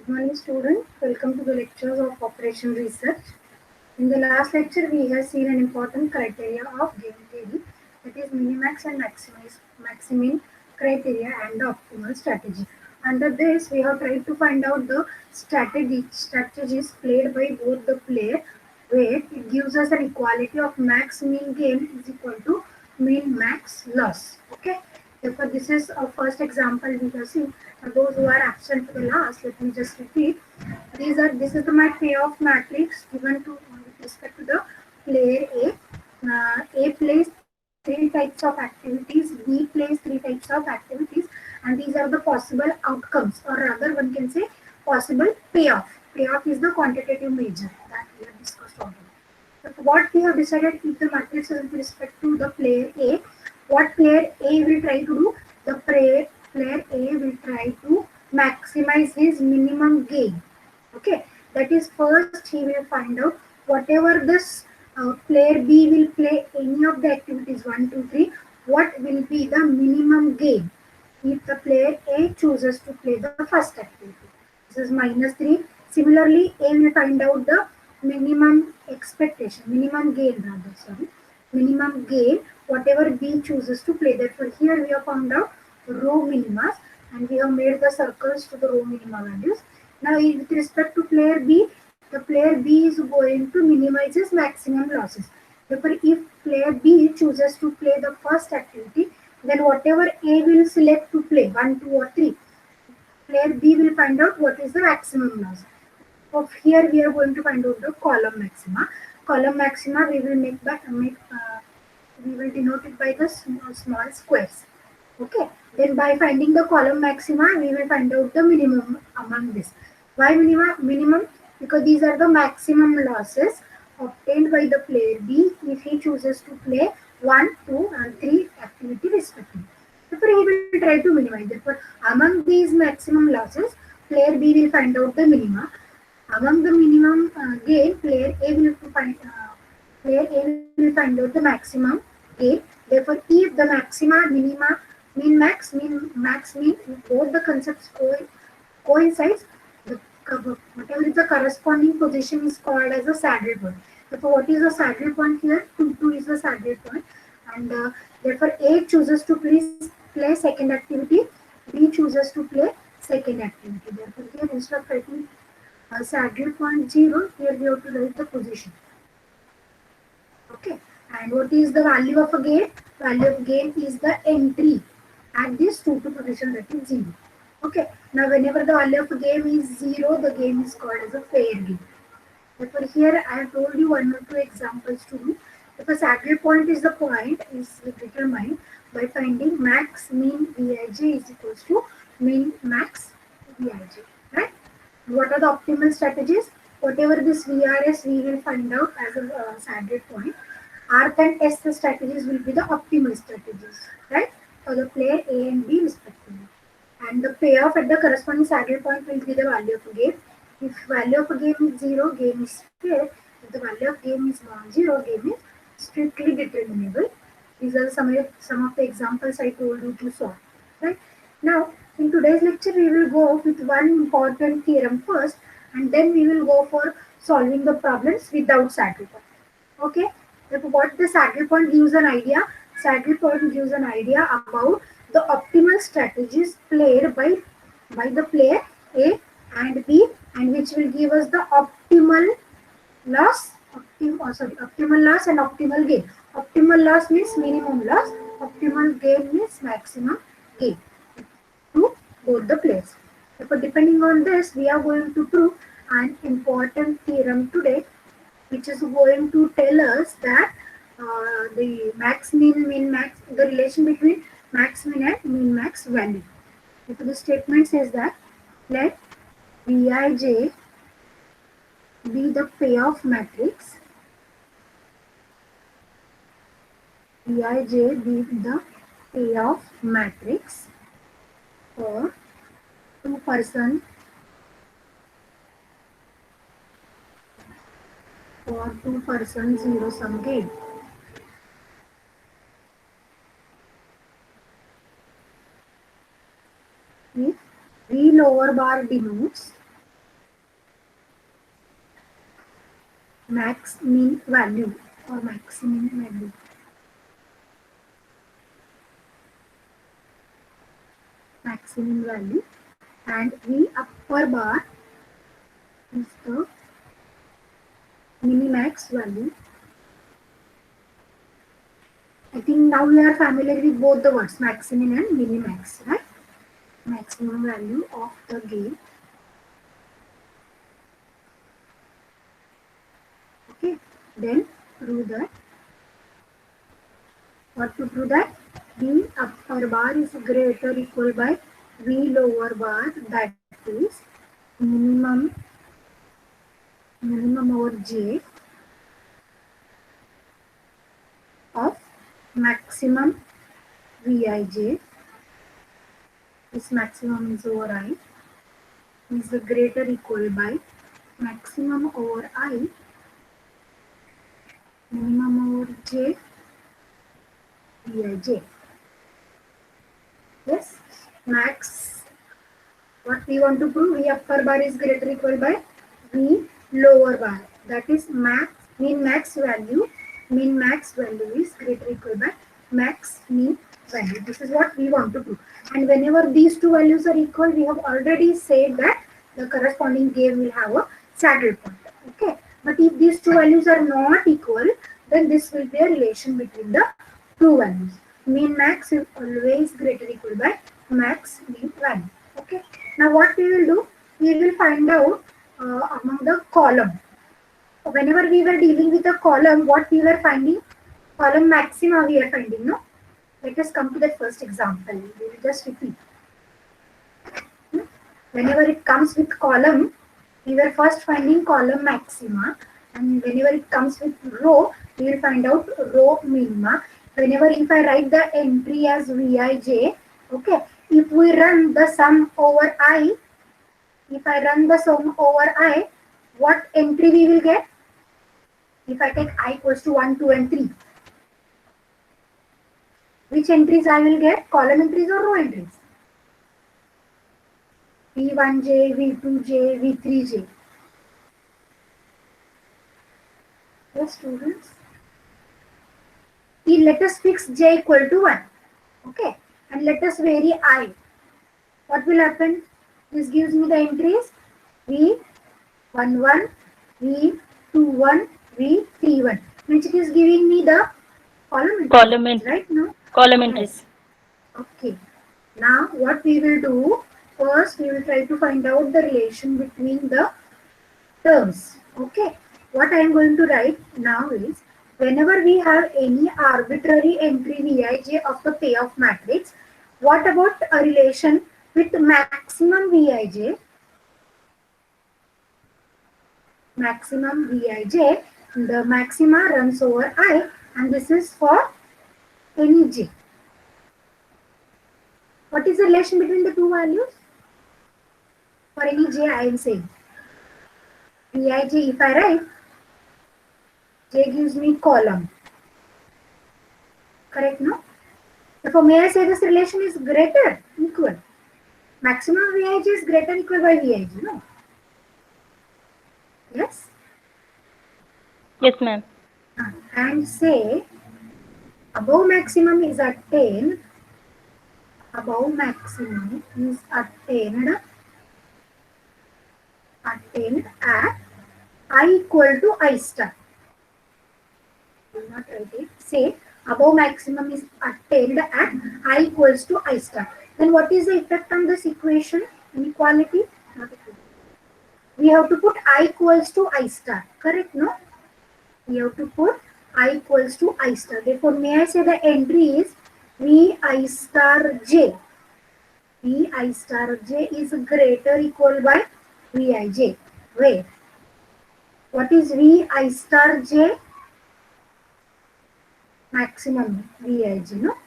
Good morning, students. Welcome to the lectures of Operation Research. In the last lecture, we have seen an important criteria of game theory, that is minimax and maximin criteria and the optimal strategy. Under this, we have tried to find out the strategies played by both the player, where it gives us an equality of max min gain is equal to min max loss. Okay. Therefore, this is our first example we have seen. For those who are absent for the last, let me just repeat. This is the my payoff matrix given to with respect to the player A. A plays three types of activities, B plays three types of activities, and these are the possible outcomes, or rather one can say possible payoff. Payoff is the quantitative measure that we have discussed already. So what we have decided if the matrix is with respect to the player A, what player A will try to do? The player A will try to maximize his minimum gain. Okay, that is first he will find out whatever this player B will play any of the activities 1, 2, 3. What will be the minimum gain if the player A chooses to play the first activity? This is -3. Similarly, A will find out the minimum gain rather, sorry, minimum gain, whatever B chooses to play. Therefore, here we have found out row minimas and we have made the circles to the row minima values. Now, with respect to player B, the player B is going to minimize his maximum losses. Therefore, if player B chooses to play the first activity, then whatever A will select to play, 1, 2, or 3, player B will find out what is the maximum loss. Of here we are going to find out the column maxima. Column maxima we will we will denote it by the small squares. Okay. Then by finding the column maxima, we will find out the minimum among this. Why minimum? Because these are the maximum losses obtained by the player B if he chooses to play 1, 2, and 3 activity respectively. Therefore, he will try to minimize. Therefore, among these maximum losses, player B will find out the minima. Among the minimum gain, player A will find out the maximum gain. Therefore, if the maxima, minima, max, mean, both the concepts coincides, the whatever is the corresponding position is called as a saddle point. Therefore, what is the saddle point here? 2 is the saddle point, and therefore A chooses to play second activity, B chooses to play second activity. Therefore, here instead of writing saddle point 0, here we have to write the position. Okay, and what is the value of a gain? Value of gain is the entry at this 2 to position, that is 0. Okay, now whenever the value of a game is 0, the game is called as a fair game. Therefore, here I have told you 1 or 2 examples to do. Therefore, saddle point is the point is determined by finding max min Vij is equals to min max Vij. Right? What are the optimal strategies? Whatever this VRS we will find out as a saddle point. Arc and S strategies will be the optimal strategies, right? For the player A and B respectively. And the payoff at the corresponding saddle point will be the value of a game. If value of a game is 0, game is fair. If the value of game is non-zero, game is strictly determinable. These are some of the examples I told you to solve. Right? Now, in today's lecture, we will go with one important theorem first, and then we will go for solving the problems without saddle point. Okay? Therefore, what the saddle point gives an idea? Saddle point gives an idea about the optimal strategies played by the player A and B, and which will give us the optimal loss and optimal gain. Optimal loss means minimum loss, optimal gain means maximum gain to both the players. Therefore, depending on this, we are going to prove an important theorem today, which is going to tell us that the max min max, the relation between max min and min max value. If the statement says that let Vij be the payoff matrix, Vij be the payoff matrix for two person zero sum game. If V lower bar denotes max min value or maximum value. Maximum value, and V upper bar is the minimax value. I think now we are familiar with both the words maximum and minimax, right? Maximum value of the game. Okay, then prove that. What to prove that? V upper bar is greater or equal by V lower bar, that is minimum over J of maximum Vij. This maximum is over I is greater or equal by maximum over I minimum over J Vij. Yes, max. What we want to prove? V upper bar is greater or equal by V lower bar. That is max min max value. Min max value is greater or equal by max min value. This is what we want to prove. And whenever these two values are equal, we have already said that the corresponding game will have a saddle point. Okay. But if these two values are not equal, then this will be a relation between the two values. Min max is always greater or equal by max min value. Okay. Now what we will do? We will find out among the column. Whenever we were dealing with a column, what we were finding? Column maxima we are finding, no? Let us come to that first example. We will just repeat. Whenever it comes with column, we were first finding column maxima, and whenever it comes with row, we will find out row minima. Whenever if I write the entry as Vij, okay, if we run the sum over I, if I run the sum over I, what entry we will get? If I take I equals to 1, 2 and 3, which entries I will get? Column entries or row entries? V1j, V2j, V3j. Yes, students. Let us fix j equal to 1. Okay. And let us vary I. What will happen? This gives me the entries V11, V21, V31. Which is giving me the column entries, right? No? Column Yes. entries. Okay. Now what we will do? First, we will try to find out the relation between the terms. Okay. What I am going to write now is, whenever we have any arbitrary entry Vij of the payoff matrix, what about a relation with maximum Vij? Maximum Vij, the maxima runs over I, and this is for any j. What is the relation between the two values? For any j, I am saying Vij, if I write, j gives me column. Correct, no? Therefore, may I say this relation is greater, equal? Maximum Vij is greater equal by Vij, no? Yes? Yes, ma'am. And say above maximum is attained, above maximum is attained at I equal to I star. I will not write it. Say above maximum is attained at I equals to I star. Then what is the effect on this equation? Inequality? Not equality. We have to put I equals to I star. Correct, no? We have to put I equals to I star. Therefore, may I say the entry is V I star j. V I star j is greater equal by V I j. Where? What is V I star j? Maximum V I j, no?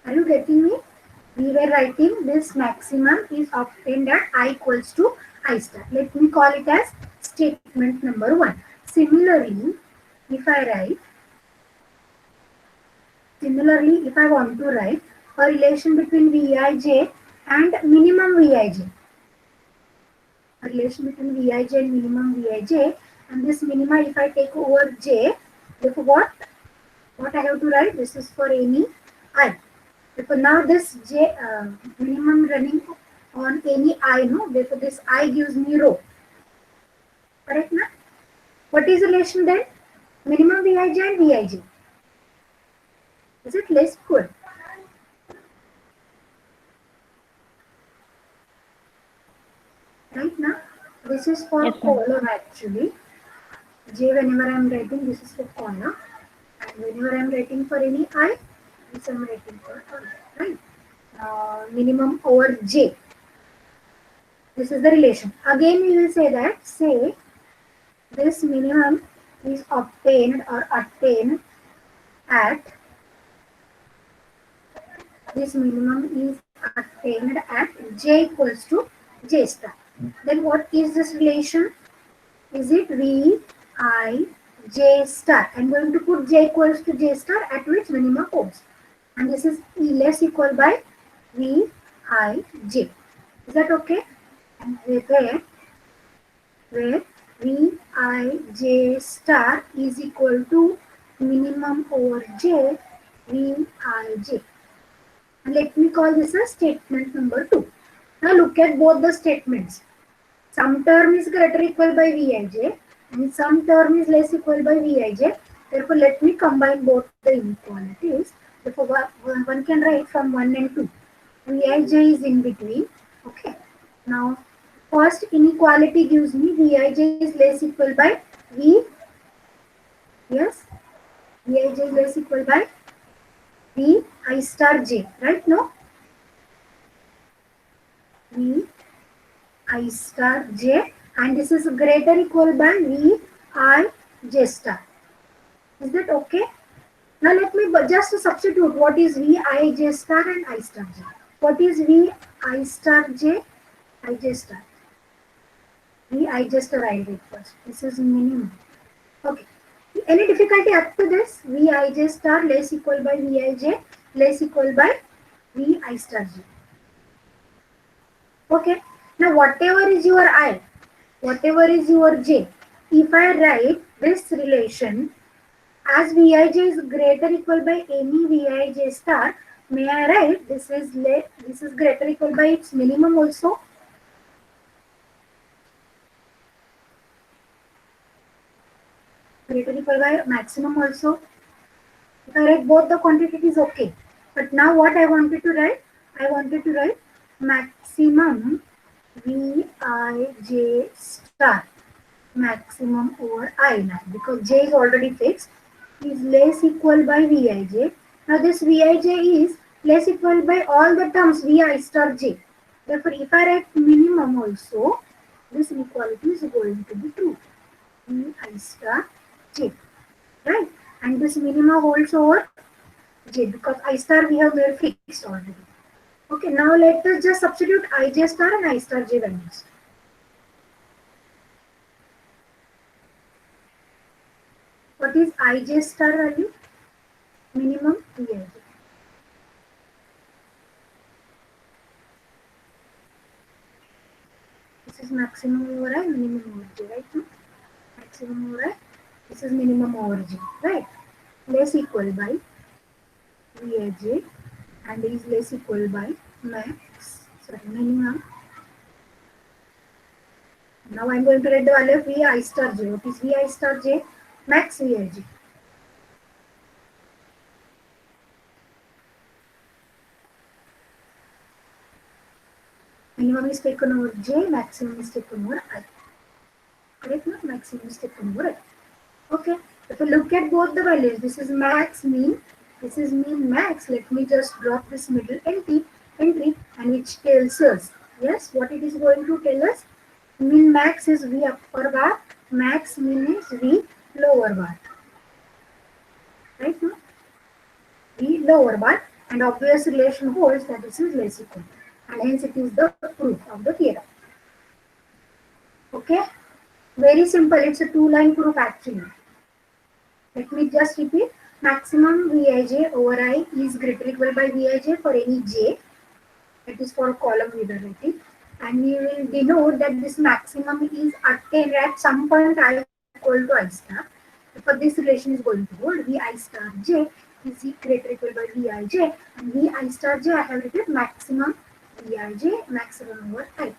Are you getting me? We were writing this maximum is obtained at I equals to I star. Let me call it as statement number 1. Similarly, if I want to write a relation between Vij and minimum Vij. a relation between Vij and minimum Vij, and this minima if I take over j, therefore what I have to write? This is for any I. Therefore now this j minimum running on any I, no? Therefore this I gives me row. Correct, na? What is the relation then? Minimum Vij and Vij. Is it less equal? Right now, this is for Yes, ma'am. column actually. J whenever I am writing, this is for column. And whenever I am writing for any I, this I am writing for column. Right? Minimum over J. This is the relation. Again, we will say that, say this minimum is obtained or attained at, this minimum is attained at J equals to J star. Then what is this relation? Is it V I J star? I'm going to put J equals to J star at which minimum holds. And this is E less equal by V I J. Is that okay? And where V I J star is equal to minimum over J V I J. And let me call this as statement number 2. Now look at both the statements. Some term is greater equal by Vij and some term is less equal by Vij. Therefore, let me combine both the inequalities. Therefore, one can write from 1 and 2. Vij is in between. Okay. Now, first inequality gives me Vij is less equal by V. Yes. Vij is less equal by V I star j. Right? No? V I star j, and this is greater equal by V I j star. Is that okay? Now let me just substitute what is V I j star and I star j. What is V I star j? I j star. V I j star I write first. This is minimum. Okay. Any difficulty up to this? V I j star less equal by V I j less equal by V I star j. Okay. Now whatever is your I, whatever is your j, if I write this relation as Vij is greater equal by any Vij star, may I write this is greater equal by its minimum also? Greater equal by maximum also? If I write both the quantities, okay. But now what I wanted to write? I wanted to write maximum Vij star. Maximum over I now because j is already fixed is less equal by Vij. Now this Vij is less equal by all the terms Vi star j. Therefore, if I write minimum also, this inequality is going to be true. Vi star j, right? And this minimum holds over j because I star we have made fixed already. Okay, now let us just substitute ij star and I star j values. What is ij star value? Minimum Vij. This is maximum over I, minimum over j, right? No? Maximum over I, this is minimum over j, right? Less equal by Vij and is less equal by minimum. Now I am going to write the value of Vi star j. What is Vi star j? Max Vij. Minimum is taken over j, maximum is taken over I. Correct? No? Maximum is taken over I. Okay. If you look at both the values, this is max mean, this is mean max. Let me just drop this middle entry and which tells us, yes, what it is going to tell us. Min max is V upper bar, max min is V lower bar. Right? No? V lower bar, and obvious relation holds that this is less equal. And hence it is the proof of the theorem. Okay? Very simple. It's a 2-line proof actually. Let me just repeat. Maximum Vij over I is greater equal by Vij for any j. That is for column we are writing. and we will denote that this maximum is attained at some point I equal to I star. For this relation is going to hold vi star j is greater equal by vi j, and vi star j I have written maximum vi j maximum over I.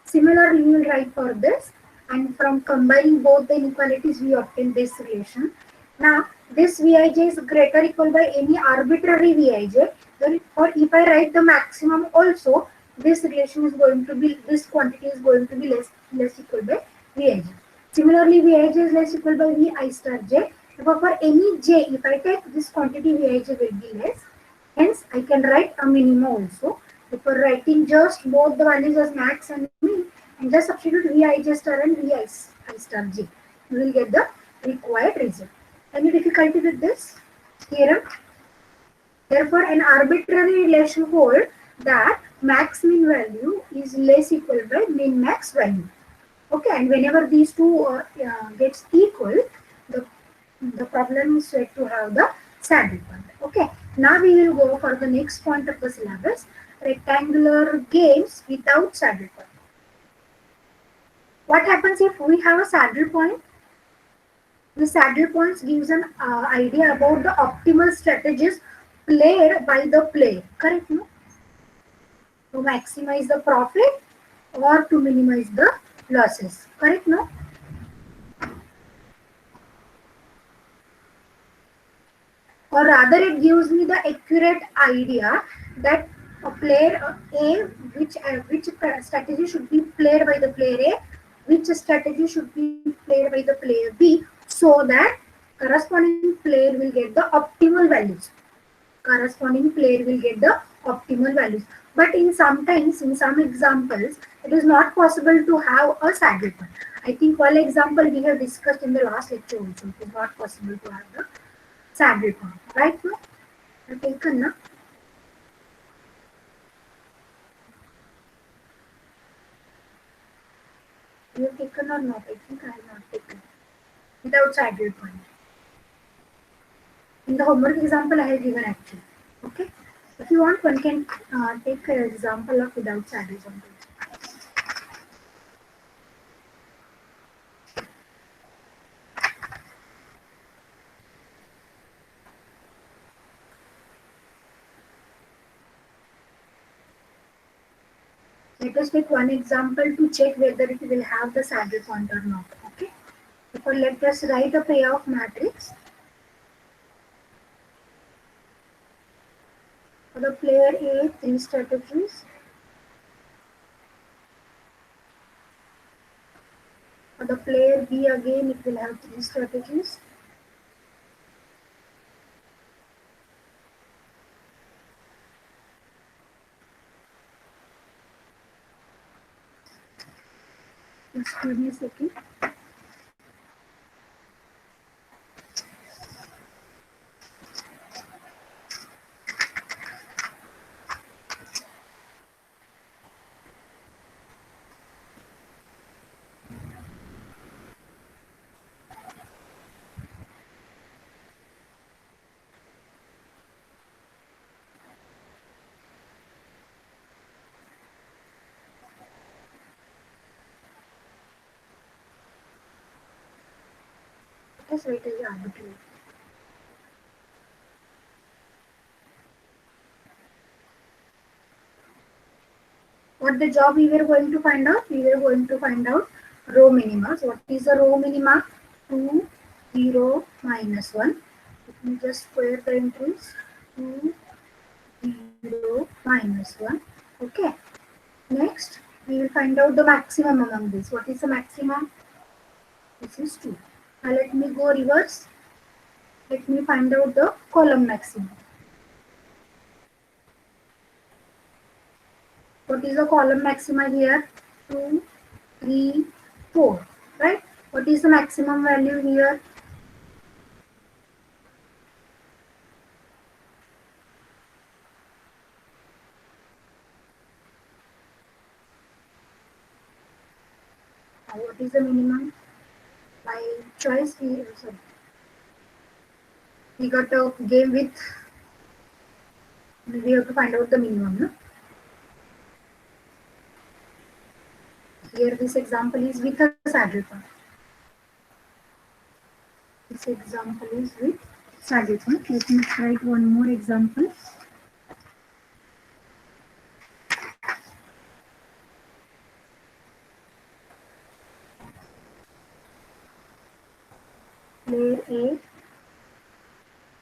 Similarly, we will write for this, and from combining both the inequalities we obtain this relation. Now this Vij is greater equal by any arbitrary Vij, or if I write the maximum also, this relation is going to be, this quantity is going to be less equal by Vij. Similarly, Vij is less equal by Vi star j. Therefore, for any j, if I take this quantity Vij will be less. Hence, I can write a minimum also. Before writing just both the values as max and min, and just substitute Vi star and Vi star j. You will get the required result. Any difficulty with this theorem? Therefore, an arbitrary relation hold that max min value is less equal by min max value. Okay, and whenever these two gets equal, the the problem is said to have the saddle point. Okay, now we will go for the next point of the syllabus: rectangular games without saddle point. What happens if we have a saddle point? The saddle points gives an idea about the optimal strategies played by the player. Correct? No? To maximize the profit or to minimize the losses. Correct? No? Or rather, it gives me the accurate idea that a player A, which strategy should be played by the player A, which strategy should be played by the player B, so that corresponding player will get the optimal values. Corresponding player will get the optimal values. But in sometimes, in some examples, it is not possible to have a saddle point. I think one example we have discussed in the last lecture also. It is not possible to have the saddle point. Right now, I've taken na. You have taken or not? I think I have not taken. Without saddle point. In the homework example, I have given actually. Okay. If you want, one can take an example of without saddle point. Let us take one example to check whether it will have the saddle point or not. Okay. Therefore, let us write a payoff matrix. For the player A, 3 strategies. For the player B, again, it will have 3 strategies. Just give me a second. Let us write as arbitrary. What the job we were going to find out? We were going to find out row minima. So what is the row minima? 2, 0, minus 1. Let me just square the entries. 2, 0, minus 1. Okay. Next, we will find out the maximum among these. What is the maximum? This is 2. Now let me go reverse. Let me find out the column maximum. What is the column maxima here? 2, 3, 4. Right? What is the maximum value here? What is the minimum? By choice, we got a game with, we have to find out the minimum. No? Here this example is with a saddle point. This example is with saddle point. Let me write one more example. Player A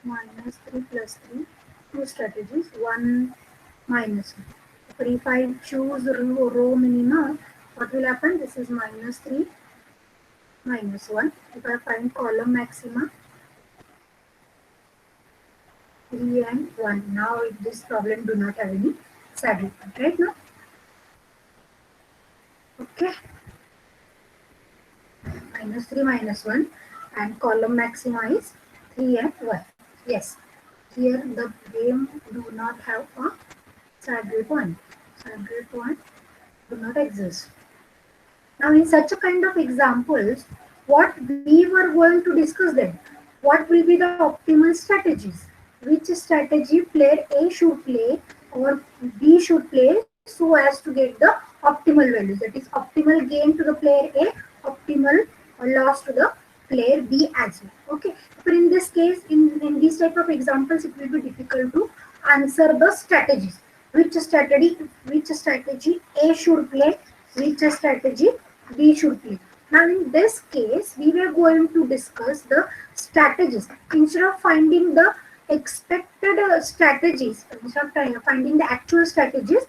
minus 3 plus 3. Two strategies. 1 minus 1. If I choose row minima, what will happen? This is minus 3 minus 1. If I find column maxima, 3 and 1. Now this problem do not have any saddle point, right now? Okay. Minus 3 minus 1 and column maxima is 3 and 1. Yes. Here the game do not have a saddle point. Saddle point do not exist. Now in such a kind of examples, what we were going to discuss then, what will be the optimal strategies? Which strategy player A should play or B should play so as to get the optimal values. That is optimal gain to the player A, optimal loss to the player B as well. Okay. But in this case, in these type of examples, it will be difficult to answer the strategies. Which strategy A should play, which strategy B should play. Now in this case, we were going to discuss the strategies. Instead of finding the expected strategies, instead of finding the actual strategies,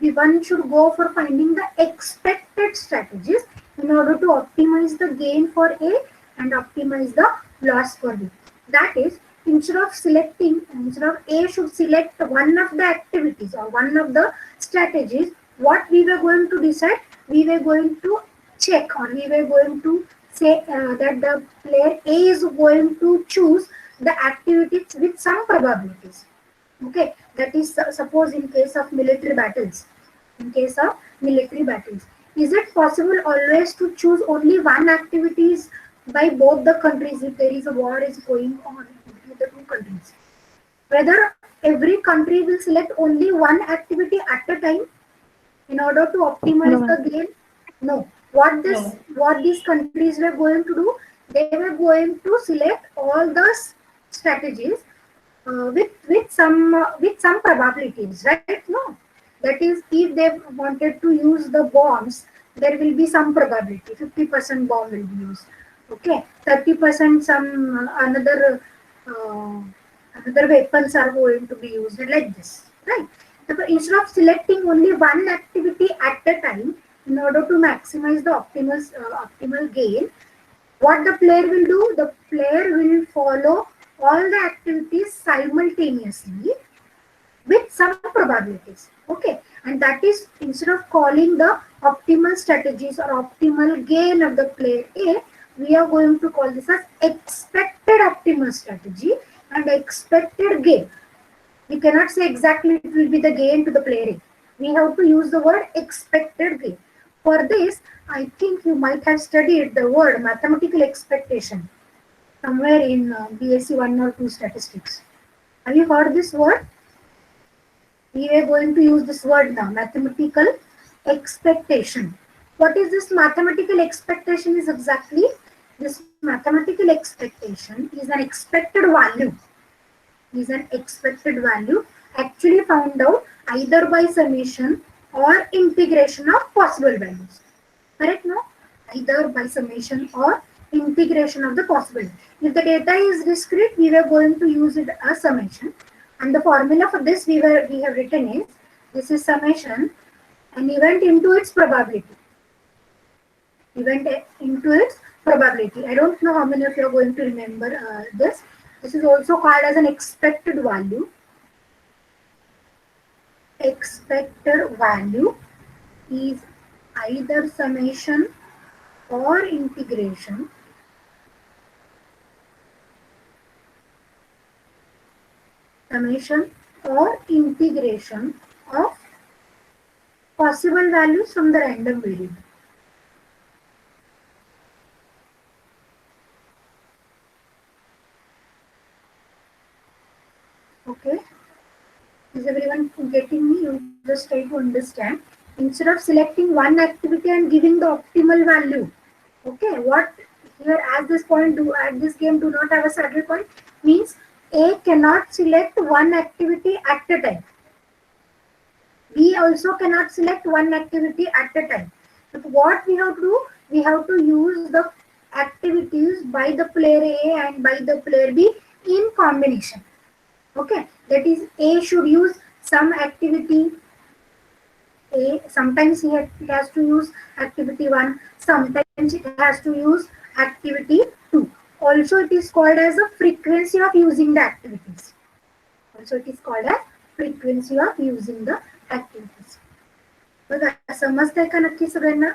one should go for finding the expected strategies in order to optimize the gain for A and optimize the loss for B. That is, instead of A should select one of the activities or one of the strategies, what we were going to decide, we were going to check or we were going to say that the player A is going to choose the activities with some probabilities. Okay, that is suppose in case of military battles. In case of military battles, is it possible always to choose only one activities by both the countries if there is a war is going on between the two countries? Whether every country will select only one activity at a time in order to No, optimize ma'am. the gain? No. What these countries were going to do? They were going to select all the strategies with some probabilities, right? No, that is, if they wanted to use the bombs, there will be some probability. 50% bomb will be used. Okay, 30% some uh, another weapons are going to be used like this, right? So instead of selecting only one activity at a time in order to maximize the optimal gain, what the player will do, the player will follow all the activities simultaneously with some probabilities. Okay, and that is, instead of calling the optimal strategies or optimal gain of the player A, we are going to call this as expected optimal strategy and expected gain. We cannot say exactly it will be the gain to the player A. We have to use the word expected gain. For this, I think you might have studied the word mathematical expectation somewhere in BSc 1 or 2 statistics. Have you heard this word? We are going to use this word now, mathematical expectation. What is this mathematical expectation is exactly? This mathematical expectation is an expected value. Is an expected value actually found out either by summation or integration of possible values. Correct, no? Either by summation or integration of the possible. If the data is discrete, we were going to use it as summation. And the formula for this we have written is, this is summation, an event into its probability. Event into its probability. I don't know how many of you are going to remember this. This is also called as an expected value. Expected value is either summation or integration of possible values from the random variable. Okay, is everyone getting me? You just try to understand. instead of selecting one activity and giving the optimal value. Okay, what here at this point do at this game do not have a saddle point means A cannot select one activity at a time. We also cannot select one activity at a time. But what we have to do, we have to use the activities by the player A and by the player B in combination. Okay, that is A should use some activity A. Sometimes he has to use activity 1, sometimes it has to use activity 2. Also it is called as the frequency of using the activities. Also it is called as frequency of using the activities. बघा समजतंय का नक्की सगळ्यांना.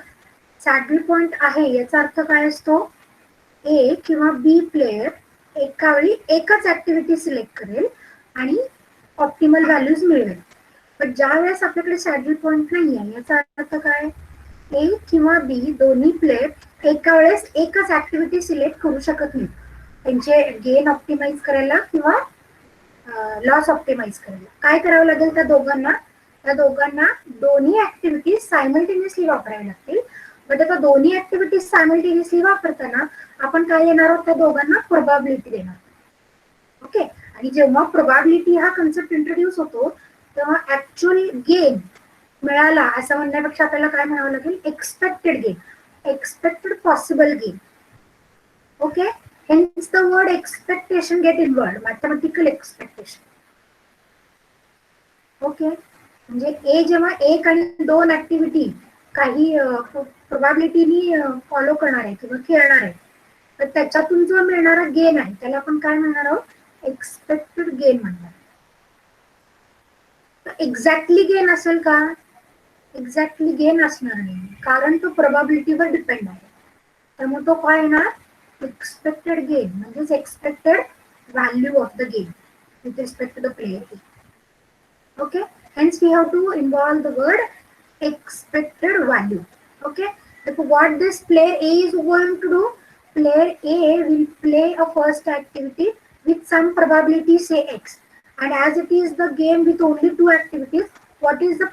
Saddle point आहे याचा अर्थ काय असतो, ए किंवा बी प्लेयर एका वेळी एकच ऍक्टिव्हिटी सिलेक्ट करेल आणि ऑप्टिमल व्हॅल्यूज मिळवेल. पण ज्या वेळेस आपल्याकडे सॅडल पॉइंट नाही आहे याचा अर्थ काय, ए किंवा बी दोन्ही प्लेयर एका वेळेस एकच ऍक्टिव्हिटी सिलेक्ट करू शकत नाही. त्यांचे गेन ऑप्टिमाइज करायला किंवा लॉस ऑप्टिमाइज करायला काय करावं लागेल त्या दोघांना दोन्ही ऍक्टिव्हिटीज सायमल्टेनियसली वापराव्या लागतील. बट आता दोन्ही ऍक्टिव्हिटीज सायमल्टेनियसली वापरताना आपण काय देणार आहोत, त्या दोघांना प्रोबॅबिलिटी देणार. ओके, आणि जेव्हा प्रोबॅबिलिटी हा कन्सेप्ट इंट्रोड्यूस होतो तेव्हा ऍक्च्युअल गेन मिळाला असं म्हणण्यापेक्षा आपल्याला काय म्हणावं लागेल, expected gain, expected possible gain. Okay, hence the word expectation get involved, mathematical expectation. Okay, म्हणजे ए जेव्हा एक आणि दोन ऍक्टिव्हिटी काही प्रोबॅबिलिटीनी फॉलो करणार आहे किंवा खेळणार आहे तर त्याच्यातून जो मिळणारा गेन आहे त्याला आपण काय म्हणणार आहोत, एक्सपेक्टेड गेन म्हणणार. एक्झॅक्टली गेन असेल का, एक्झॅक्टली गेन असणार नाही कारण तो प्रोबॅबिलिटीवर डिपेंड आहे. त्यामुळे तो काय येणार, expected gain म्हणजेच expected value of the game with respect to the player. Okay, hence we have to involve the word expected value. Okay, so what this player A is going to do, player A will play a first activity with some probability say X, and as it is the game with only two activities, what is the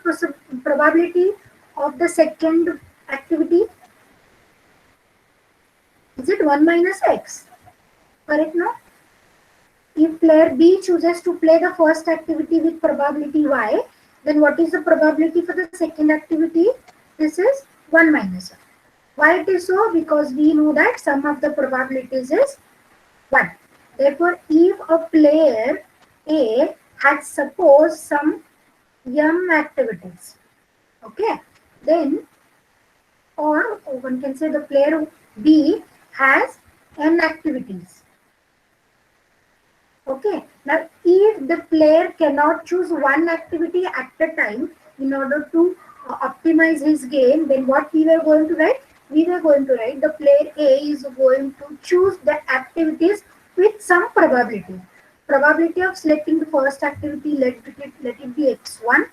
probability of the second activity? Is it 1 minus X? Correct, no? If player B chooses to play the first activity with probability Y, then what is the probability for the second activity? This is 1 minus Y. Why it is so? Because we know that sum of the probabilities is 1. Therefore, if a player A had suppose some M activities, okay, then, or one can say the player B has n activities. Okay, now if the player cannot choose one activity at a time in order to optimize his game, then what we were going to write? We were going to write the player A is going to choose the activities with some probability. Probability of selecting the first activity, let it be x1.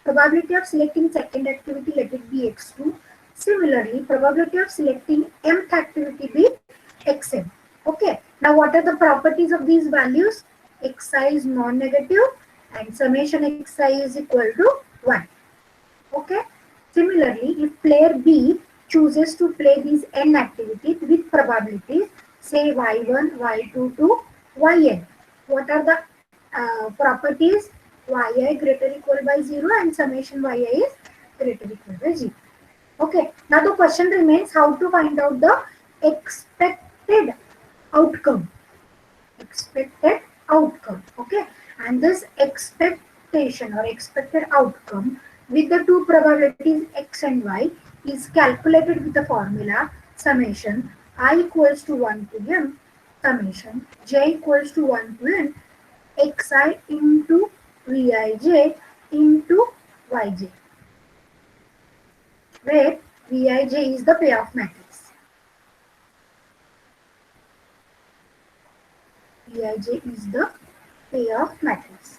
Probability of selecting second activity, let it be x2. Similarly, probability of selecting mth activity be xm. Okay, now what are the properties of these values? Xi is non-negative and summation xi is equal to 1. Okay, similarly, if player B chooses to play these n activities with probabilities, say y1, y2 to yn, what are the properties? Yi greater equal by 0 and summation yi is greater equal by 0. Okay, now the question remains how to find out the expected outcome. Expected outcome. Okay, and this expectation or expected outcome with the two probabilities x and y is calculated with the formula summation I equals to 1 to m summation j equals to 1 to n xi into vij into yj, where vij is the payoff matrix. Vij is the payoff matrix.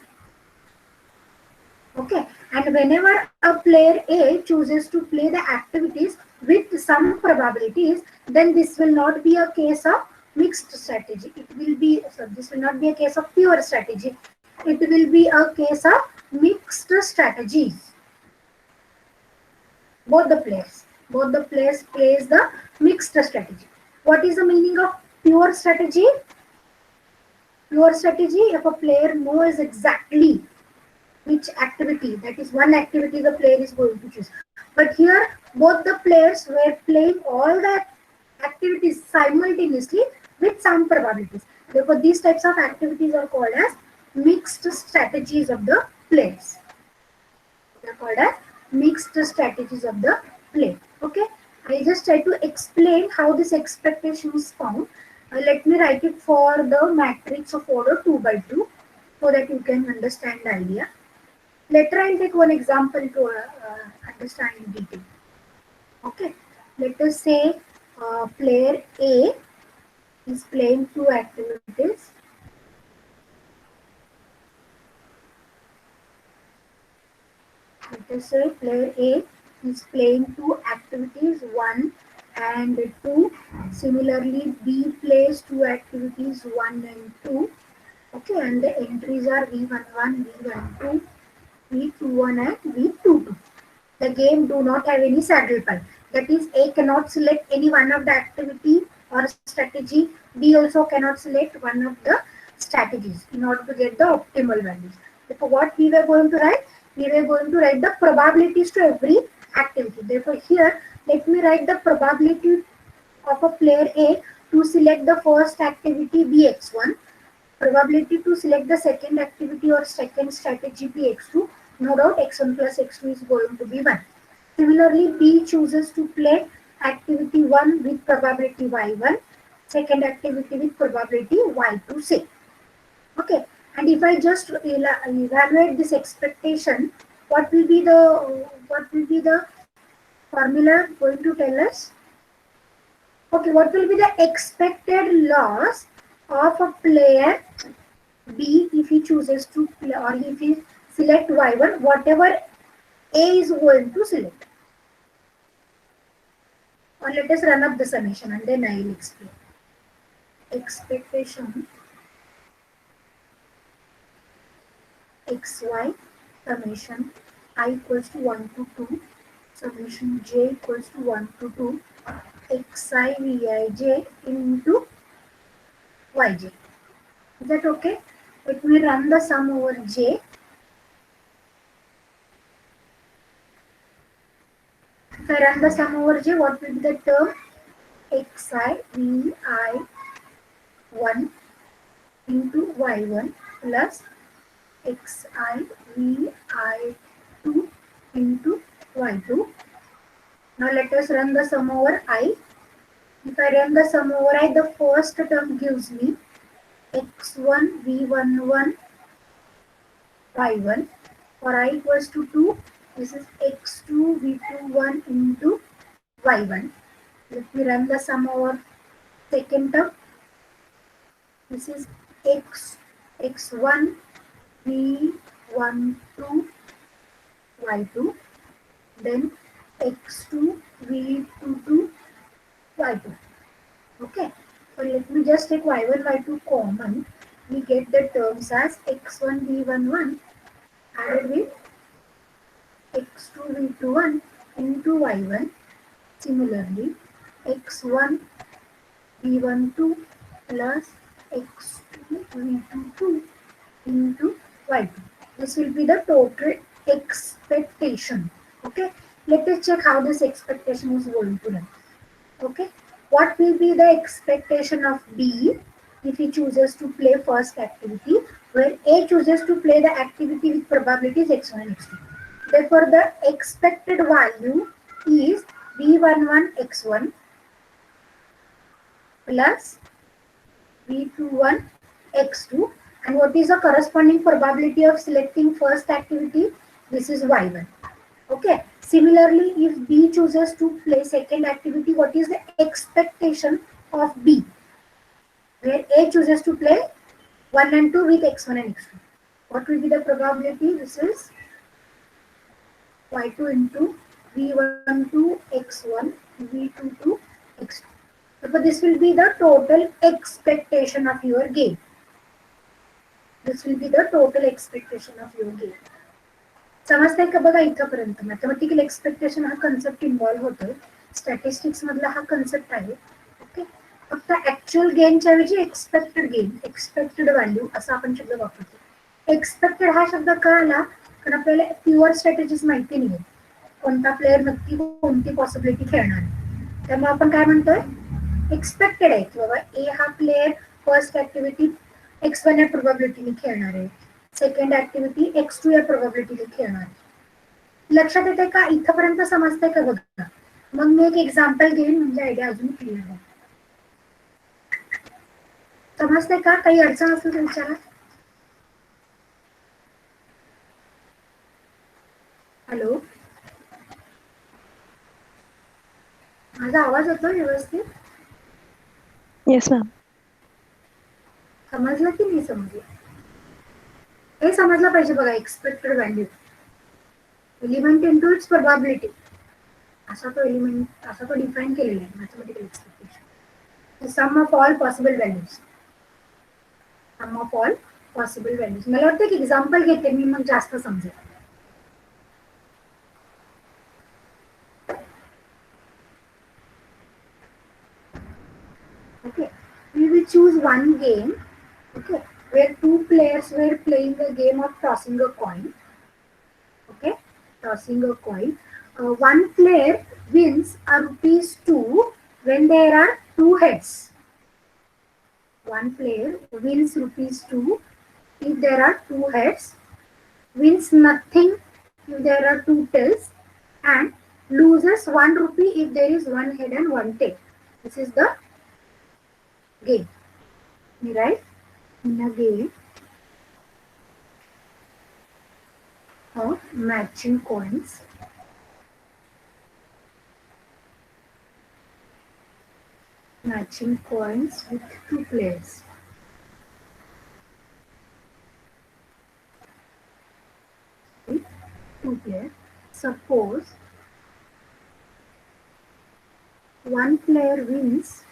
Okay, and whenever a player A chooses to play the activities with some probabilities, then this will not be a case of mixed strategy. It will be, so this will not be a case of pure strategy. It will be a case of mixed strategies. Both the players plays the mixed strategy. What is the meaning of pure strategy? Pure strategy, if a player knows exactly which activity, that is one activity the player is going to choose. But here, both the players were playing all the activities simultaneously with some probabilities. Therefore, these types of activities are called as mixed strategies of the players. They are called as mixed strategies of the play. Okay, I just try to explain how this expectation is found. Let me write it for the matrix of order 2 by 2 so that you can understand the idea. Later I'll take one example to understand in detail. Okay, let us say player A is playing two activities. Let us say player A is playing two activities 1 and 2. Similarly, B plays two activities 1 and 2. Okay, and the entries are V11, V12, V21 and V22. The game do not have any saddle point. That is, A cannot select any one of the activity or strategy. B also cannot select one of the strategies in order to get the optimal values. Therefore, what we were going to write? We were going to write the probabilities to every activity. Therefore, here let me write the probability of a player A to select the first activity bx1, probability to select the second activity or second strategy bx2. No doubt x1 plus x2 is going to be 1. Similarly, B chooses to play activity 1 with probability y1, second activity with probability y2 say. Okay, and if I just evaluate this expectation, what will be the formula going to tell us? Okay, what will be the expected loss of a player B if he chooses to play, or if he select y1, whatever A is going to select. Or let us run up the summation and then I will explain. Expectation xy summation I equals to 1 to 2, summation j equals to 1 to 2, xi vij into yj. Is that okay? Let me run the sum over j. If I run the sum over j, what will be the term? Xi vi1 into y1 plus xi vi2 into y2. Now let us run the sum over I. If I run the sum over I, the first term gives me x1 v11 y1. For I equals to 2, this is x2 v21 into y1. Let me run the sum over second term. This is x1 v12 y2, then x2 v22 y2. Okay, so let me just take y1 y2 common. We get the terms as x1 v11 added with x2 v21 into y1. Similarly, x1 v12 plus x2 v22 into y2. This will be the total expectation. Okay, let us check how this expectation is going to run. Okay, what will be the expectation of B if he chooses to play first activity, where A chooses to play the activity with probabilities x1 and x2. Therefore, the expected value is v11 x1 plus v21 x2, and what is the corresponding probability of selecting first activity? This is y1. Okay, similarly, if B chooses to play second activity, what is the expectation of B, where A chooses to play 1 and 2 with x1 and x2? What will be the probability? This is y2 into v12 x1 v22 x2. So this will be the total expectation of your game. This will be the total expectation of your game. समजतंय का बघा इथपर्यंत? Mathematical expectation हा concept involve होतोय, statistics मधला हा concept आहे. Okay, फक्त ऍक्च्युअल गेनच्या ऐवजी एक्सपेक्टेड गेन, एक्सपेक्टेड व्हॅल्यू असा आपण शब्द वापरतो. एक्सपेक्टेड हा शब्द का आला? कारण आपल्याला प्युअर स्ट्रॅटेजीज माहिती नाहीये, कोणता प्लेअर नक्की कोणती पॉसिबिलिटी खेळणार आहे. त्यामुळे आपण काय म्हणतोय, एक्सपेक्टेड आहे की बाबा ए हा प्लेअर फर्स्ट ऍक्टिव्हिटी x1 या प्रोबॅबिलिटीने खेळणार आहे, सेकंड ऍक्टिव्हिटी x2 या प्रोबॅबिलिटीने खेळणार आहे. लक्षात येते का? इथपर्यंत समजतंय का बघा? मग मी एक एक्झाम्पल घेईन म्हणजे आयडिया अजून क्लिअर आहे. समजतंय का? काही अडचण असेल तर विचारा. हॅलो, माझा आवाज होतो व्यवस्थित? Yes, ma'am. समजलं की नाही समजलं? हे समजलं पाहिजे बघा, expected value element into its probability, असा तो एलिमेंट, असा तो डिफाईन केलेला आहे mathematical expectation. Sum of all possible values, sum of all possible values. मला वाटतं की एक्झाम्पल घेते मी, मग जास्त समजेल. Okay, we will choose one game, okay, where two players were playing the game of tossing a coin. Okay, tossing a coin. One player wins a rupees 2 when there are two heads. One player wins rupees 2 if there are two heads, wins nothing if there are two tails, and loses 1 rupee if there is one head and one tail. This is the game. Right? In a game of matching coins, with two players. With two players. Suppose one player wins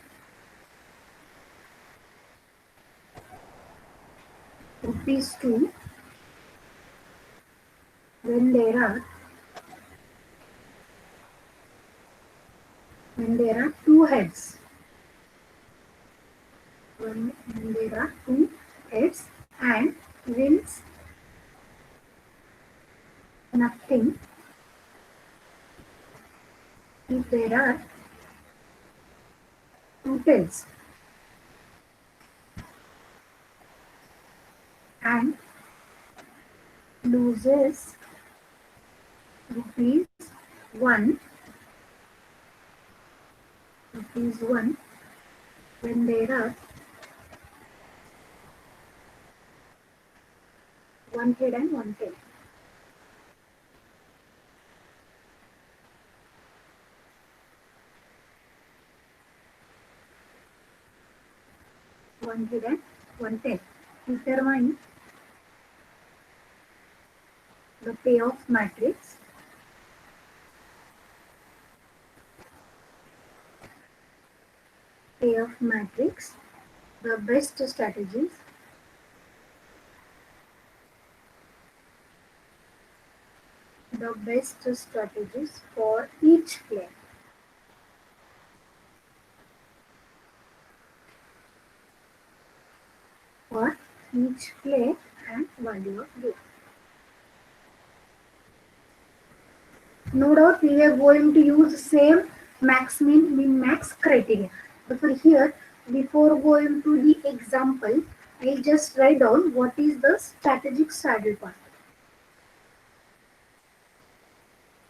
rupees 2 when there are two heads. When there are two heads, and wins nothing if there are two tails, and loses rupees 1 when there are one head and one tail. One head and one tail. Determine the payoff matrix the best strategies for each player. For each player and value of game. No doubt we are going to use same maxmin, minmax criteria. But for here, before going to the example, I'll just write down what is the strategic saddle point.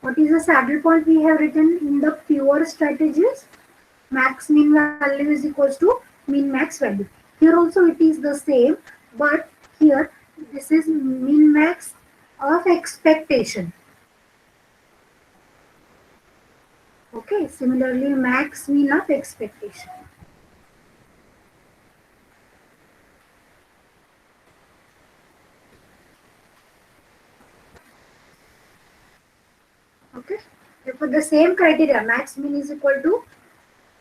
What is the saddle point we have written in the pure strategies? Max min value is equals to min max value. Here also it is the same, but here this is min max of expectation. Okay, similarly max min of expectation. Okay, therefore the same criteria, max min is equal to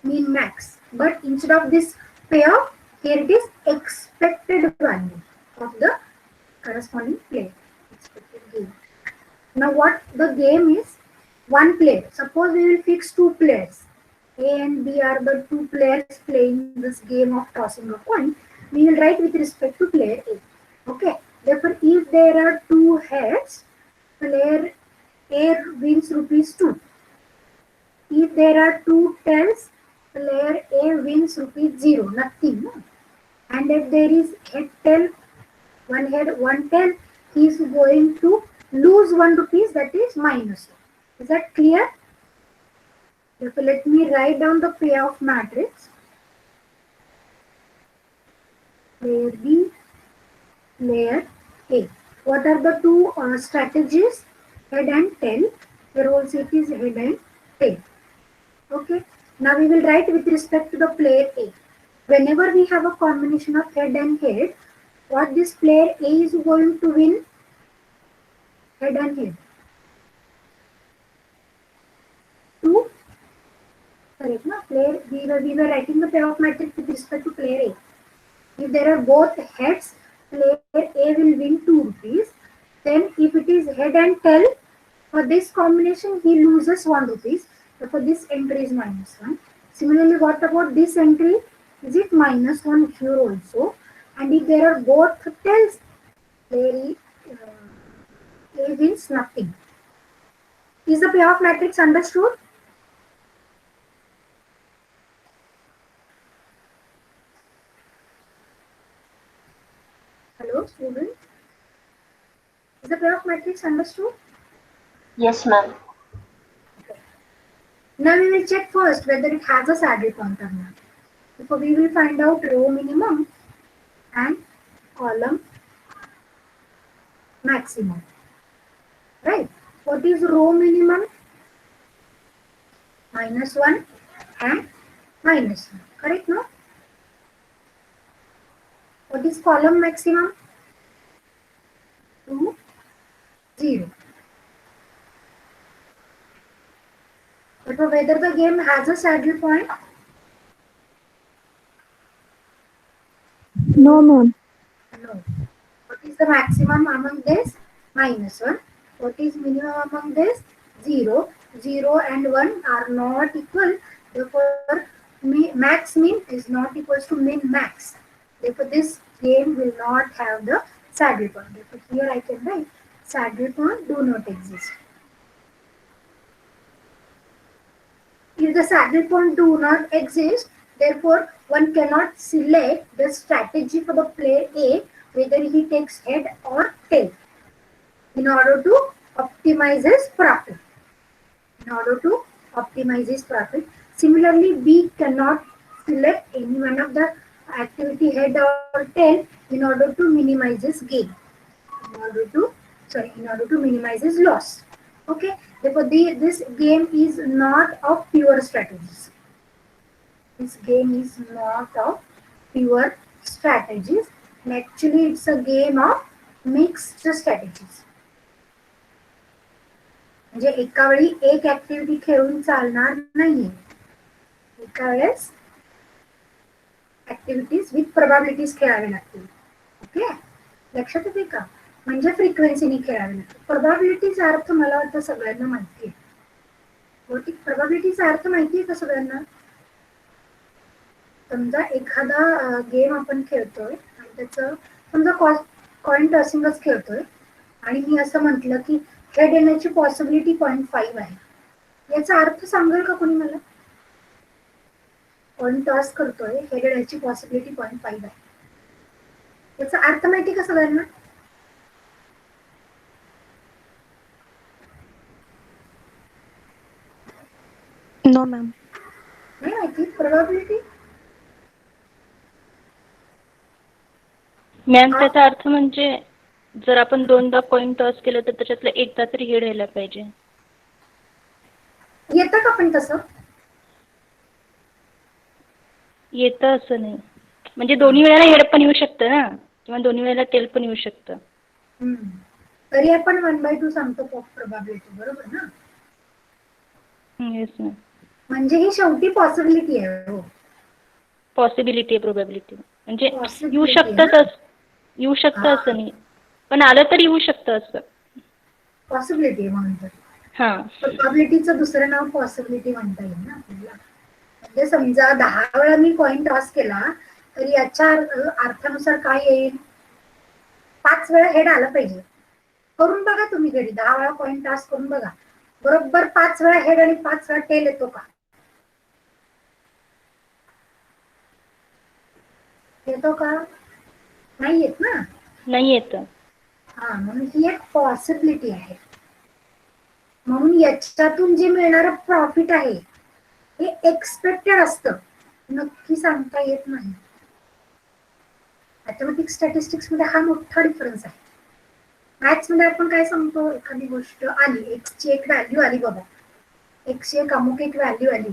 min max, but instead of this payoff, here it is expected value of the corresponding player, expected gain. Now what the game is, one player. Suppose we will fix two players. A and B are the two players playing this game of tossing a coin. We will write with respect to player A. Okay. Therefore, if there are two heads, player A wins rupees 2. If there are two tails, player A wins rupees 0, nothing. No? And if there is head, one tail, he is going to lose 1 rupees, that is minus 1. Is that clear? Therefore, let me write down the payoff matrix. Player B, player A. What are the two strategies? Head and tail. Here also it is head and tail. Okay. Now we will write with respect to the player A. Whenever we have a combination of head and head, what this player A is going to win? Head and head. 2. Correct, no? Player, we were writing the payoff matrix with respect to player A. If there are both heads, player A will win 2 rupees. Then if it is head and tail, for this combination he loses 1 rupees. Therefore this entry is minus 1. Similarly, what about this entry? Is it minus 1 here also? And if there are both tails, player A wins nothing. Is the payoff matrix understood? Hello, student. Is the payoff matrix understood? Yes, ma'am. Okay. Now we will check first whether it has a saddle point or not. Therefore, we will find out row minimum and column maximum. Right? What is row minimum? Minus 1 and minus 1. Correct, no? What is column maximum? 2, 0. Therefore, whether the game has a saddle point? No, ma'am. No. What is the maximum among this? Minus 1. What is minimum among this? 0. 0 and 1 are not equal. Therefore, max min is not equals to min max. Therefore, this game will not have the saddle point. Therefore, here I can write saddle point do not exist. If the saddle point do not exist, therefore one cannot select the strategy for the player A whether he takes head or tail in order to optimize his profit. Similarly, B cannot select any one of the activity head or tail in order to minimize his gain. In order to minimize his loss. Okay, therefore this game is not of pure strategies. This game is not of pure strategies. And actually, it's a game of mixed strategies. म्हणजे एका वेळी एक activity खेळून चालणार नाहीये. एका वेळेस activities with प्रोबॅबिलिटीज खेळावे लागतील. ओके, लक्षात येते का? म्हणजे फ्रिक्वेन्सीने खेळावे लागतील. प्रोबॅबिलिटीचा अर्थ मला वाटतं सगळ्यांना माहिती आहे. भौतिक प्रोबॅबिलिटीचा अर्थ माहिती आहे का सगळ्यांना? समजा एखादा गेम आपण खेळतोय आणि त्याचं समजा कॉइन टॉसिंगच खेळतोय आणि मी असं म्हटलं की हेड येण्याची पॉसिबिलिटी 0.5 आहे. याचा अर्थ सांगेल का कोणी मला? कॉइन टॉस करतोय, हेड येण्याची पॉसिबिलिटी 0.5 आहे. याचा अर्थ माहिती का सगळ्यांना? No, ma'am. नाही माहिती प्रोबॅबिलिटी. मॅम त्याचा अर्थ म्हणजे जर आपण दोनदा कॉइन टॉस केलं तर त्याच्यातलं एकदा तरी हेड यायला पाहिजे. येतं का पण तसं? येतं असं नाही. म्हणजे दोन्ही वेळेला हेड पण येऊ शकतं ना, किंवा दोन्ही वेळेला टेल पण येऊ शकतं. तरी आपण 1/2 सांगतो प्रोबॅबिलिटी, बरोबर ना? Yes ma'am. म्हणजे ही शेवटी पॉसिबिलिटी आहे. हो, पॉसिबिलिटी आहे, प्रोबॅबिलिटी म्हणजे Possibility आहे ना? येऊ शकतं असं नाही, पण आलं तरी येऊ शकतं असं. पॉसिबिलिटी म्हणून तर हा प्रोबॅबिलिटीचं दुसरं नाव पॉसिबिलिटी म्हणता येईल ना आपल्याला. म्हणजे समजा 10 वेळा मी कॉइन टॉस केला तर याच्या अर्थानुसार काय येईल, 5 वेळा हेड आलं पाहिजे. करून बघा तुम्ही घरी, 10 वेळा कॉइन टॉस करून बघा, बरोबर 5 वेळा हेड आणि 5 वेळा टेल येतो का? येतो का? नाही येत ना. नाही येत. हा, म्हणून ही एक पॉसिबिलिटी आहे. म्हणून याच्यातून जे मिळणारं प्रॉफिट आहे हे एक्सपेक्टेड असतं, नक्की सांगता येत नाही. मॅथमॅटिक्स स्टॅटिस्टिक्स मध्ये हा मोठा डिफरन्स आहे. मॅथ्स मध्ये आपण काय सांगतो, एखादी गोष्ट आली, एक्सची एक व्हॅल्यू आली बाबा, एक्सची एक अमुक एक व्हॅल्यू आली,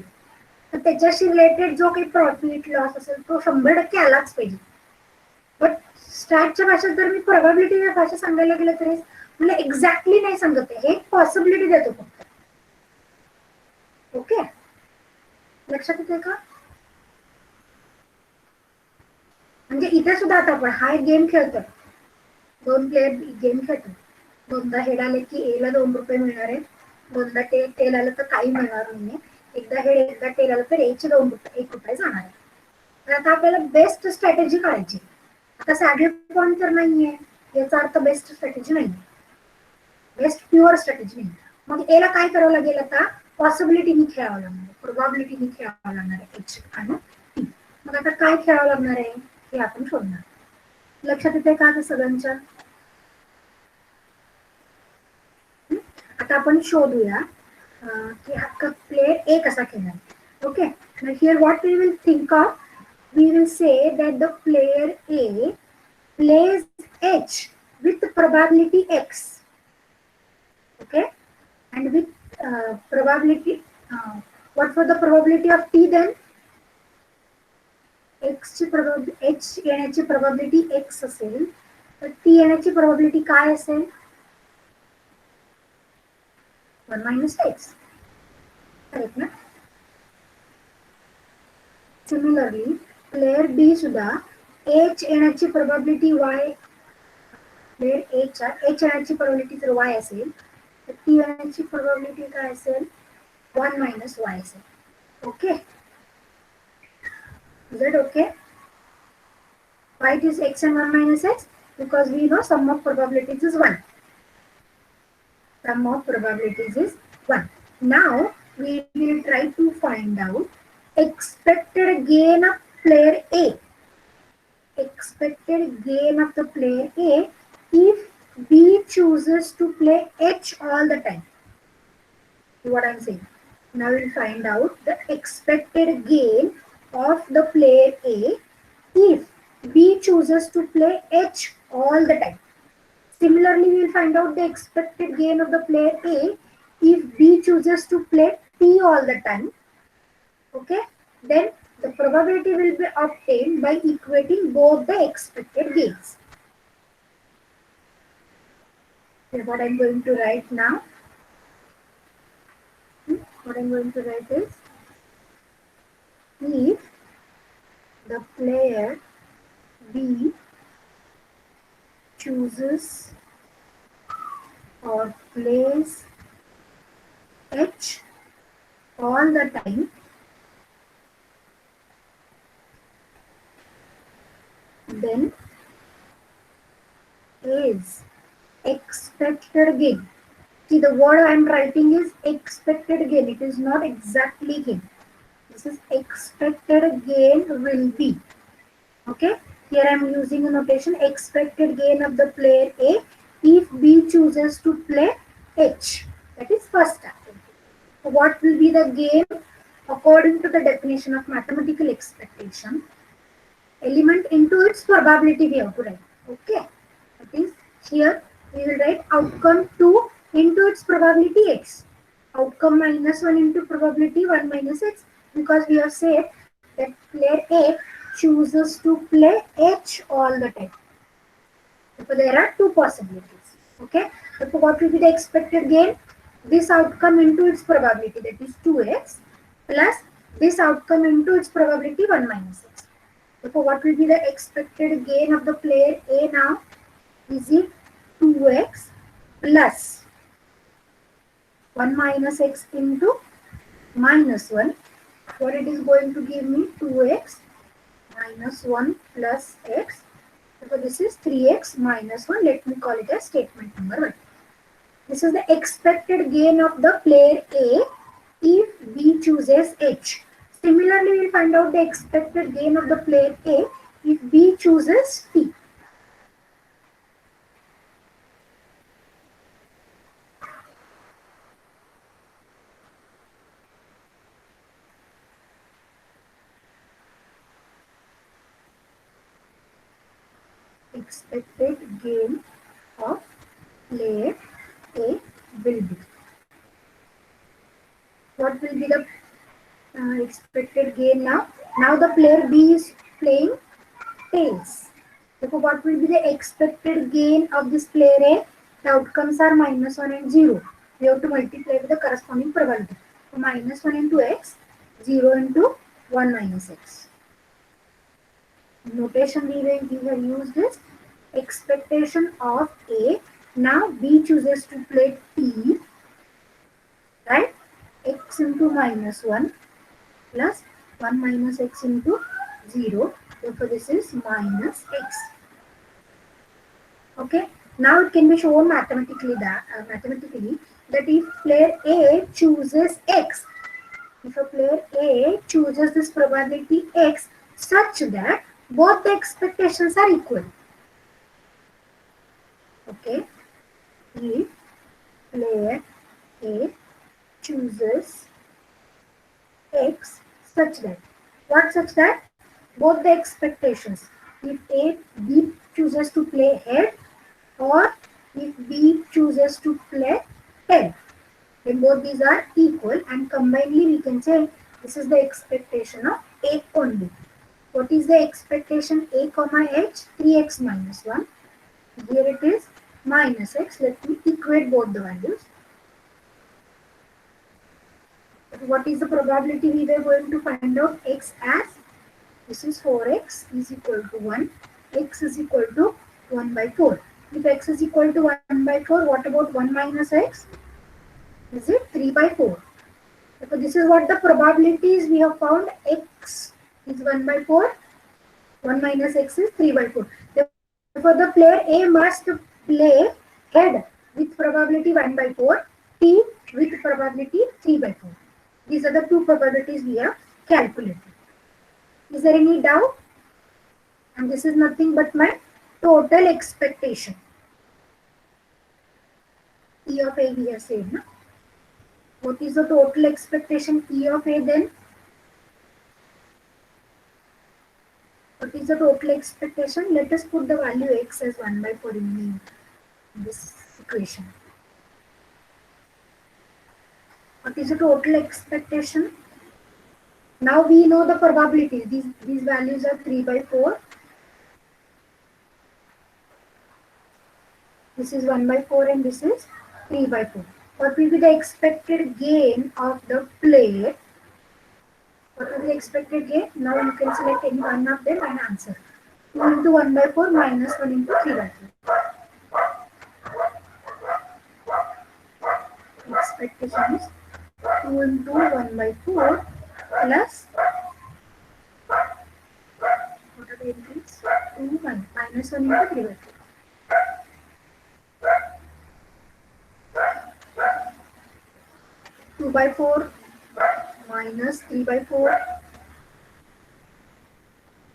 तर त्याच्याशी रिलेटेड जो काही प्रॉफिट लॉस असेल तो 100% आलाच पाहिजे. बट स्टॅटच्या भाषेत जर मी प्रोबॅबिलिटी भाषा सांगायला गेलं तरी मला एक्झॅक्टली नाही सांगत आहे, हे पॉसिबिलिटी देतो फक्त. ओके, लक्षात येते का? म्हणजे इथे सुद्धा आता आपण हा एक गेम खेळतोय, 2 प्लेयर गेम खेळतो, दोनदा हेड आले की ए ला 2 रुपये मिळणार आहे, दोनदा टेल आलं तर काही मिळणार नाहीये, एकदा हेड एकदा टेल आलं तर ए चे 2 रुपये 1 रुपये जाणार आहे. तर आता आपल्याला बेस्ट स्ट्रॅटेजी काढायची. आता सॅडल पॉईंट तर नाहीये, याचा अर्थ बेस्ट स्ट्रॅटेजी नाही, बेस्ट प्युअर स्ट्रॅटेजी नाही. मग एला काय करावं लागेल, आता पॉसिबिलिटीनी खेळावं लागणार आहे, प्रोबॅबिलिटीनी खेळावं लागणार आहे एच आणि टी. मग आता काय खेळावं लागणार आहे हे आपण शोधणार. लक्षात येते का आता सगळ्यांच्या? आता आपण शोधूया की हा प्लेयर ए कसा खेळणार. Okay, here what we will think of, we will say that the player A plays H with probability X. Okay, and with probability, what was the probability of T then? X ची probability, H येण्याची probability X असेल तर T येण्याची probability काय असेल? 1 minus X. Correct ना? Similarly player B सुद्धा H येण्याची प्रोबॅबिलिटी वाय, प्लेयर एच्या एच येण्याची प्रोबॅबिलिटी जर वाय असेल तर टी येण्याची प्रोबॅबिलिटी काय असेल? 1 minus y असेल. Okay, is that okay? Why it is x and 1 minus x? Because we know sum of probabilities is 1. Sum of probabilities is 1. Now we will try to find out expected gain of player A. Expected gain of the player A if B chooses to play H all the time. What I'm saying. Now we'll find out the expected gain of the player A if B chooses to play H all the time. Similarly, we will find out the expected gain of the player A if B chooses to play T all the time. Okay, then the probability will be obtained by equating both the expected gains. Okay, what I'm going to write now. What I'm going to write is, if the player B chooses or plays H all the time, then is expected gain. See, the word I am writing is expected gain. It is not exactly gain. This is expected gain will be. Okay. Here I am using a notation expected gain of the player A if B chooses to play H. That is first activity. So what will be the gain according to the definition of mathematical expectation? Element into its probability we have to write. Okay. That is, here we will write outcome 2 into its probability x. Outcome minus 1 into probability 1 minus x, because we have said that player A chooses to play H all the time. So there are two possibilities. Okay. So what will be the expected gain? This outcome into its probability, that is 2x, plus this outcome into its probability 1 minus x. So what will be the expected gain of the player A now? Is it 2x plus 1 minus x into minus 1. What it is going to give me? 2x minus 1 plus x. So this is 3x minus 1. Let me call it as statement number 1. This is the expected gain of the player A if B chooses H. Similarly, we will find out the expected gain of the player A if B chooses T. Expected gain of player A will be. What will be the expected gain now? Now the player B is playing tails. Therefore, what will be the expected gain of this player A? The outcomes are minus 1 and 0. We have to multiply with the corresponding probability. So, minus 1 into x, 0 into 1 minus x. Notation we have used is expectation of A. Now B chooses to play T, right? X into minus 1 plus 1 minus x into 0. Therefore, this is minus x. Okay. Now it can be shown mathematically that if player A chooses x, if a player A chooses this probability x such that both the expectations are equal. Okay. If player A chooses x such that, what such that? Both the expectations. If A B chooses to play head or if B chooses to play head, then both these are equal and combinedly we can say this is the expectation of A only. What is the expectation A comma H? 3x minus 1. Here it is minus x. Let me equate both the values. What is the probability we were going to find out? X as, this is 4x is equal to 1. X is equal to 1 by 4. If x is equal to 1 by 4, what about 1 minus x? Is it 3 by 4? So this is what the probabilities we have found. X is 1 by 4. 1 minus x is 3 by 4. Therefore, the player A must play head with probability 1 by 4, T with probability 3 by 4. These are the two probabilities we have calculated. Is there any doubt? And this is nothing but my total expectation. E of A we have said. No? What is the total expectation E of A then? What is the total expectation? Let us put the value x as 1 by 4 in this equation. What is the total expectation? Now we know the probability. These values are 3 by 4. This is 1 by 4 and this is 3 by 4. What will be the expected gain of the player? What will be the expected gain? Now you can select any one of them and answer. 2 into 1 by 4 minus 1 into 3 by 4. Expectation is 2 into 1 by 4 plus, what are the entries? 2 minus 1 into 3 by 4. 2 by 4 minus 3 by 4.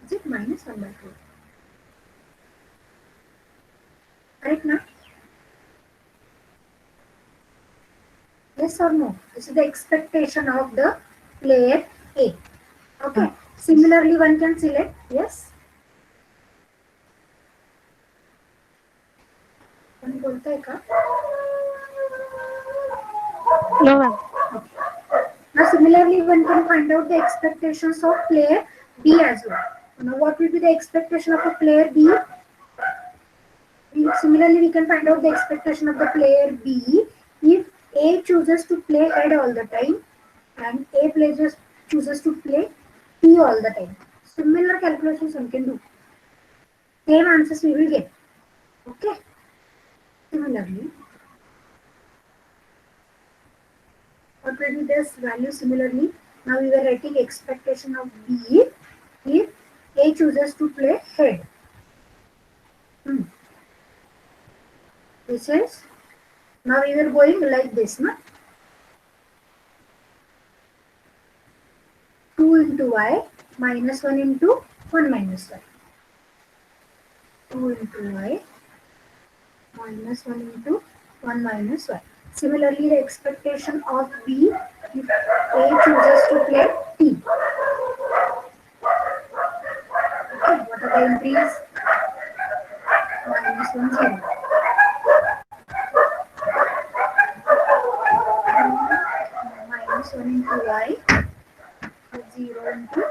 Is it minus 1 by 4? Correct now? Yes or no? This is the expectation of the player A. Okay. Similarly, one can select yes. One बोलता है का? No, ma'am. Okay. Now, similarly, one can find out the expectations of player B as well. Now, what will be the expectation of a player B? Similarly, we can find out the expectation of the player B if A chooses to play head all the time and A players chooses to play T all the time. Similar calculations one can do. Same answers we will get. Okay. Similarly, What will be this value similarly? Now we were writing expectation of B if A chooses to play head. This is, now we were going like this, no? 2 into y minus 1 into 1 minus y. 2 into y minus 1 into 1 minus y. Similarly, the expectation of B if A chooses to play T. Okay, what are the entries? Minus 1, 0. Minus 1 into y, 0 into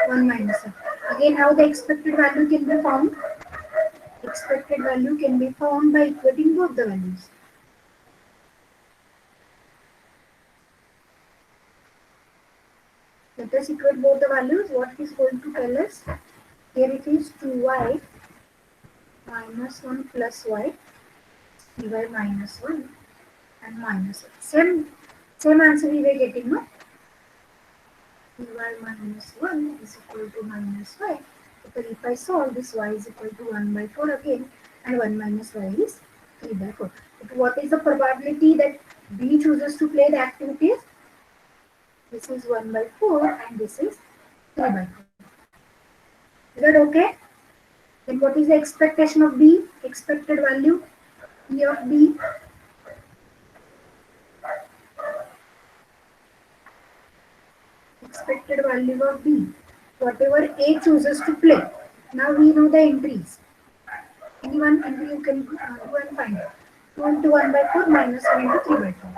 1 minus 1. Again, how the expected value can be found? Expected value can be found by equating both the values. Let us equate both the values. What it is going to tell us? Here it is 2y minus 1 plus y, 3y minus 1 and minus 1. Same answer we were getting, no? 3y minus 1 is equal to minus y. But if I solve this, y is equal to 1 by 4 again, and 1 minus y is 3 by 4. But what is the probability that B chooses to play the activities? This is 1 by 4 and this is 3 by 4. Is that okay? Then what is the expectation of B? Expected value E of B. Expected value of B. Whatever A chooses to play. Now we know the entries. Any one entry you can do and find out. 2 into 1 by 4 minus 1 into 3 by 4.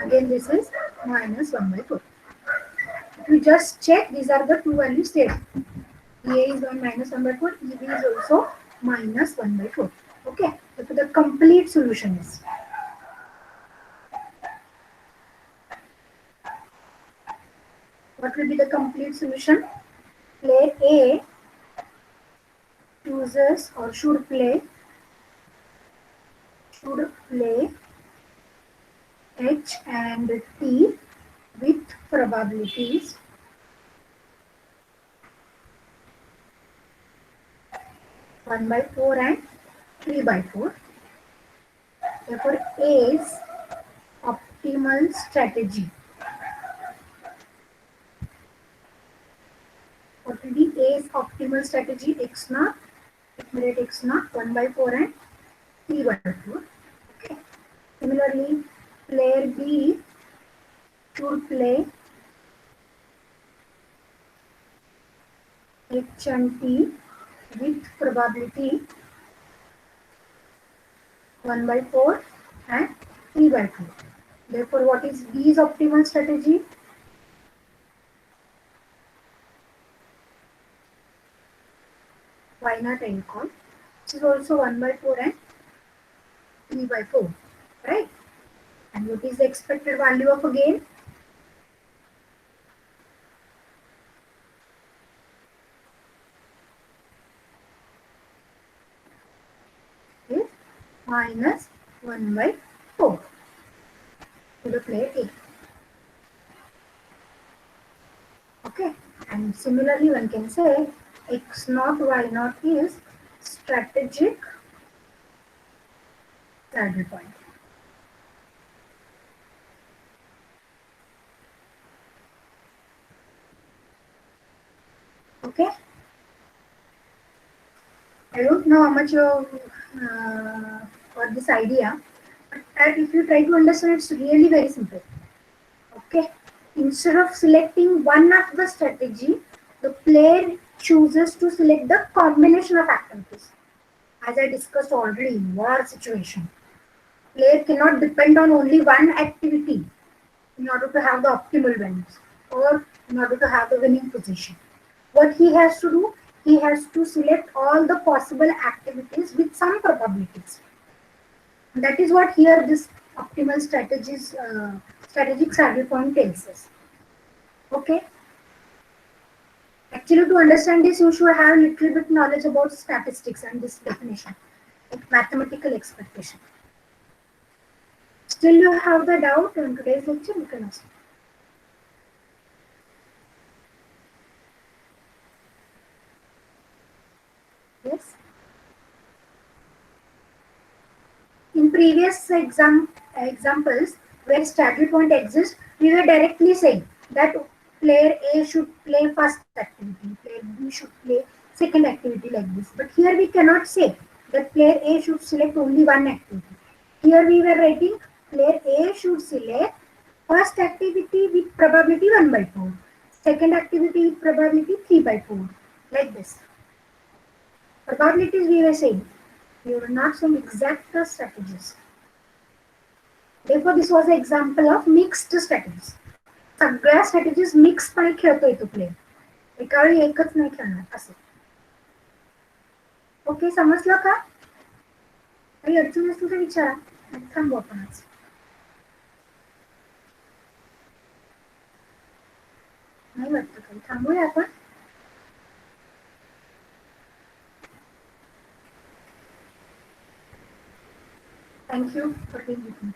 Again this is minus 1 by 4. If you just check, these are the two values there. EA is 1 minus 1 by 4, EB is also minus 1 by 4. Okay, so the complete solution is. What will be the complete solution? Player A chooses or should play H and T with probabilities 1 by 4 and 3 by 4. Therefore, A's optimal strategy. What will be A's optimal strategy? X naught, accumulate X naught 1 by 4 and 3 by 4. Okay. Similarly, player B should play H and T with probability 1 by 4 and 3 by 4. Therefore, what is B's optimal strategy? Y naught N call, which is also 1 by 4 and 3 by 4, right? And what is the expected value of a game? Is minus 1 by 4 to the player A. Okay, and similarly one can say X naught Y naught is strategic saddle point. Okay, I don't know how much you got this idea, but if you try to understand, it's really very simple. Okay, instead of selecting one of the strategy, the player chooses to select the combination of activities. As I discussed already in war situation, player cannot depend on only one activity in order to have the optimal values or in order to have the winning position. What he has to do, he has to select all the possible activities with some probabilities. That is what here this optimal strategies, strategic saddle point tells us. Okay. Actually, to understand this, you should have a little bit knowledge about statistics and this definition, like mathematical expectation. Still, you have the doubt in today's lecture, you can ask. Yes. In previous examples where straddle point exists, we were directly saying that player A should play first activity, player B should play second activity like this. But here we cannot say that player A should select only one activity. Here we were writing player A should select first activity with probability 1 by 4, second activity with probability 3 by 4, like this. Probabilities we were saying. We were not saying exact strategies. Therefore, this was an example of mixed strategies. सगळ्या strategies मिक्सपणे खेळतोय तो player, एका वेळी एकच नाही खेळणार असं. Okay, समजलं का? काही अडचण असेल तर विचारा, थांबू आपण आज. नाही वाटतं काही, थांबूया आपण. Thank you for being with me.